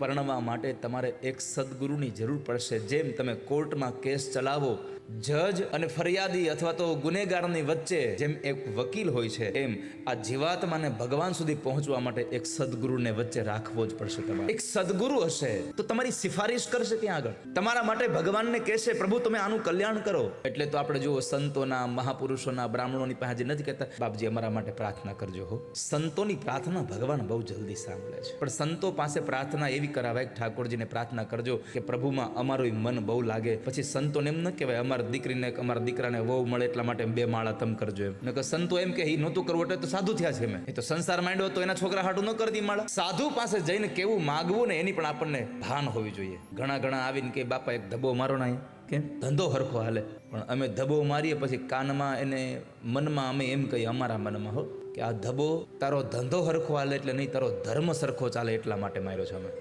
પરણવા માટે તમારે એક સદગુરુની જરૂર પડશે. જેમ તમે કોર્ટમાં કેસ ચલાવો, જજ અને ફરિયાદી અથવા તો ગુનેગારની વચ્ચે જેમ એક વકીલ હોય છે, એમ આ જીવાત્માને ભગવાન સુધી પહોંચવા માટે એક સદગુરુને વચ્ચે રાખવો જ પડશે. તમારે એક સદગુરુ હશે તો તમારી સિફારિશ કરશે ત્યાં આગળ, તમારા માટે ભગવાનને કહેશે પ્રભુ તમે આનું કલ્યાણ કરો. એટલે તો આપણે જુઓ સંતોના, મહાપુરુષોના, બ્રાહ્મણોની પાસે નથી કહેતા બાપજી અમારા માટે પ્રાર્થના કરજો. હો, સંતોની પ્રાર્થના ભગવાન બહુ જલ્દી સાંભળે છે. પણ સંતો પાસે પ્રાર્થના એવી કરાવાય, ઠાકોરજીને પ્રાર્થના કરજો કે પ્રભુમાં અમારું મન બહુ લાગે. પછી સંતોને એમ ન કહેવાય અમારી દીકરીને, અમારા દીકરાને વહુ મળે એટલા માટે 2 માળા તમ કરજો એમ. નકર સંતો એમ કે એ નહોતું કરવું એટલે તો સાધુ થયા છે. મેં એ તો સંસાર માંડ્યો તો એના છોકરા હાટું ન કરતી માળા. સાધુ પાસે જઈને કેવું માગવું ને એની પણ આપણને ભાન હોવી જોઈએ. ઘણા આવીને કે બાપા એક ધબ્બો મારો ના, કેમ ધંધો હરખો હાલે. પણ અમે ધબ્બો મારીએ પછી કાનમાં એને મનમાં અમે એમ કહીએ અમારા મનમાં હો કે આ ધબ્બો તારો ધંધો હરખો હાલે એટલે નહીં, તારો ધર્મ સરખો ચાલે એટલા માટે માર્યો છે અમે.